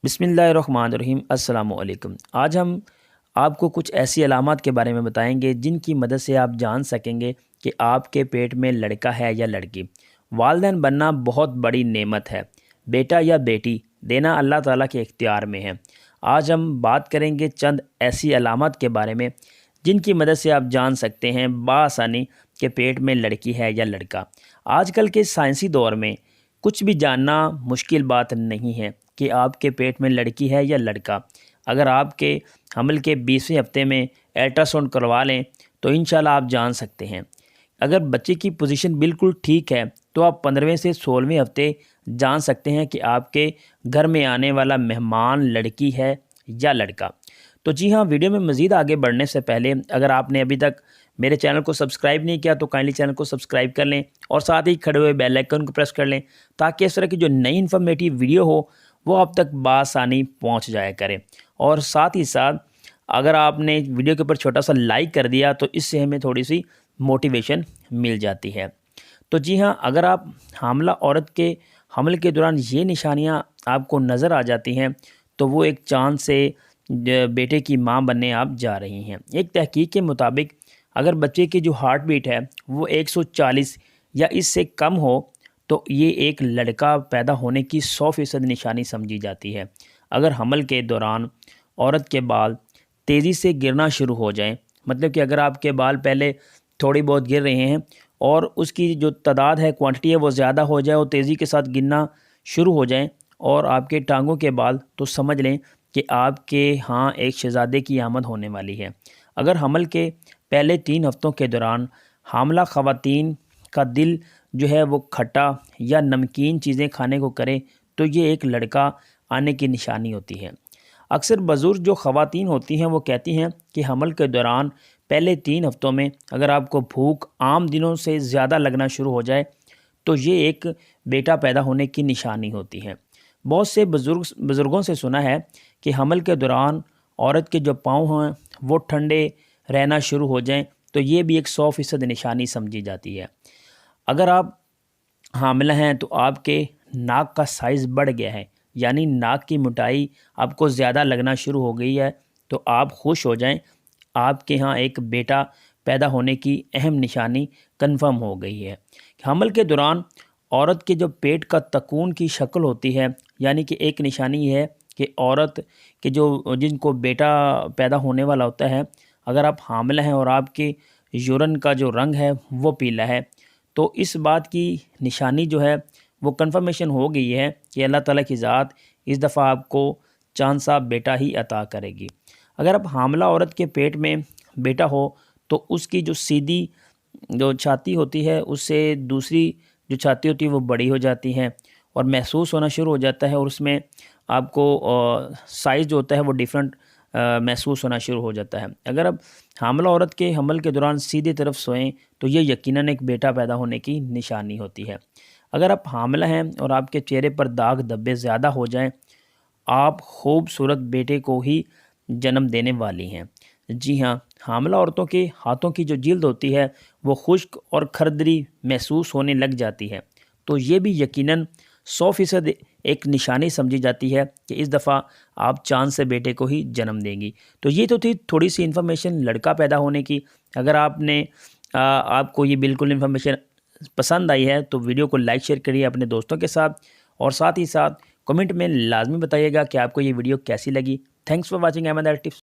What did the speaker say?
بسم اللہ الرحمن الرحیم۔ السلام علیکم۔ آج ہم آپ کو کچھ ایسی علامات کے بارے میں بتائیں گے جن کی مدد سے آپ جان سکیں گے کہ آپ کے پیٹ میں لڑکا ہے یا لڑکی۔ والدین بننا بہت بڑی نعمت ہے۔ بیٹا یا بیٹی دینا اللہ تعالیٰ کے اختیار میں ہے۔ آج ہم بات کریں گے چند ایسی علامات کے بارے میں جن کی مدد سے آپ جان سکتے ہیں بآسانی کہ پیٹ میں لڑکی ہے یا لڑکا۔ آج کل کے سائنسی دور میں کچھ بھی جاننا مشکل بات نہیں ہے کہ آپ کے پیٹ میں لڑکی ہے یا لڑکا۔ اگر آپ کے حمل کے 20ویں ہفتے میں الٹرا ساؤنڈ کروا لیں تو انشاءاللہ آپ جان سکتے ہیں۔ اگر بچے کی پوزیشن بالکل ٹھیک ہے تو آپ 15ویں سے 16ویں ہفتے جان سکتے ہیں کہ آپ کے گھر میں آنے والا مہمان لڑکی ہے یا لڑکا۔ تو جی ہاں، ویڈیو میں مزید آگے بڑھنے سے پہلے اگر آپ نے ابھی تک میرے چینل کو سبسکرائب نہیں کیا تو کائنڈلی چینل کو سبسکرائب کر لیں اور ساتھ ہی کھڑے ہوئے بیل آئیکن کو پریس کر لیں تاکہ اس طرح کی جو نئی انفارمیٹیو ویڈیو ہو وہ آپ تک بآسانی پہنچ جایا کرے۔ اور ساتھ ہی ساتھ اگر آپ نے ویڈیو کے اوپر چھوٹا سا لائک کر دیا تو اس سے ہمیں تھوڑی سی موٹیویشن مل جاتی ہے۔ تو جی ہاں، اگر آپ حاملہ عورت کے حمل کے دوران یہ نشانیاں آپ کو نظر آ جاتی ہیں تو وہ ایک چاند سے بیٹے کی ماں بننے آپ جا رہی ہیں۔ ایک تحقیق کے مطابق اگر بچے کی جو ہارٹ بیٹ ہے وہ 140 یا اس سے کم ہو تو یہ ایک لڑکا پیدا ہونے کی 100% نشانی سمجھی جاتی ہے۔ اگر حمل کے دوران عورت کے بال تیزی سے گرنا شروع ہو جائیں، مطلب کہ اگر آپ کے بال پہلے تھوڑی بہت گر رہے ہیں اور اس کی جو تعداد ہے، کوانٹٹی ہے، وہ زیادہ ہو جائے اور تیزی کے ساتھ گرنا شروع ہو جائیں اور آپ کے ٹانگوں کے بال، تو سمجھ لیں کہ آپ کے ہاں ایک شہزادے کی آمد ہونے والی ہے۔ اگر حمل کے پہلے 3 ہفتوں کے دوران حاملہ خواتین کا دل جو ہے وہ کھٹا یا نمکین چیزیں کھانے کو کرے تو یہ ایک لڑکا آنے کی نشانی ہوتی ہے۔ اکثر بزرگ جو خواتین ہوتی ہیں وہ کہتی ہیں کہ حمل کے دوران پہلے 3 ہفتوں میں اگر آپ کو بھوک عام دنوں سے زیادہ لگنا شروع ہو جائے تو یہ ایک بیٹا پیدا ہونے کی نشانی ہوتی ہے۔ بہت سے بزرگوں سے سنا ہے کہ حمل کے دوران عورت کے جو پاؤں ہیں وہ ٹھنڈے رہنا شروع ہو جائیں تو یہ بھی ایک 100% نشانی سمجھی جاتی ہے۔ اگر آپ حاملہ ہیں تو آپ کے ناک کا سائز بڑھ گیا ہے، یعنی ناک کی موٹائی آپ کو زیادہ لگنا شروع ہو گئی ہے تو آپ خوش ہو جائیں، آپ کے ہاں ایک بیٹا پیدا ہونے کی اہم نشانی کنفرم ہو گئی ہے۔ حمل کے دوران عورت کے جو پیٹ کا تکون کی شکل ہوتی ہے، یعنی کہ ایک نشانی یہ ہے کہ عورت کے جن کو بیٹا پیدا ہونے والا ہوتا ہے، اگر آپ حاملہ ہیں اور آپ کے یورین کا جو رنگ ہے وہ پیلا ہے تو اس بات کی نشانی جو ہے وہ کنفرمیشن ہو گئی ہے کہ اللہ تعالیٰ کی ذات اس دفعہ آپ کو چاند سا بیٹا ہی عطا کرے گی۔ اگر اب حاملہ عورت کے پیٹ میں بیٹا ہو تو اس کی جو سیدھی جو چھاتی ہوتی ہے اس سے دوسری جو چھاتی ہوتی ہے وہ بڑی ہو جاتی ہے اور محسوس ہونا شروع ہو جاتا ہے اور اس میں آپ کو سائز جو ہوتا ہے وہ ڈیفرنٹ محسوس ہونا شروع ہو جاتا ہے۔ اگر اب حاملہ عورت کے حمل کے دوران سیدھی طرف سوئیں تو یہ یقیناً ایک بیٹا پیدا ہونے کی نشانی ہوتی ہے۔ اگر آپ حاملہ ہیں اور آپ کے چہرے پر داغ دھبے زیادہ ہو جائیں، آپ خوبصورت بیٹے کو ہی جنم دینے والی ہیں۔ جی ہاں، حاملہ عورتوں کے ہاتھوں کی جو جلد ہوتی ہے وہ خشک اور کھردری محسوس ہونے لگ جاتی ہے تو یہ بھی یقیناً 100% ایک نشانی سمجھی جاتی ہے کہ اس دفعہ آپ چاند سے بیٹے کو ہی جنم دیں گی۔ تو یہ تو تھی تھوڑی سی انفارمیشن لڑکا پیدا ہونے کی۔ اگر آپ کو یہ بالکل انفارمیشن پسند آئی ہے تو ویڈیو کو لائک شیئر کریے اپنے دوستوں کے ساتھ اور ساتھ ہی ساتھ کمنٹ میں لازمی بتائیے گا کہ آپ کو یہ ویڈیو کیسی لگی۔ Thanks for watching Ahmad tips.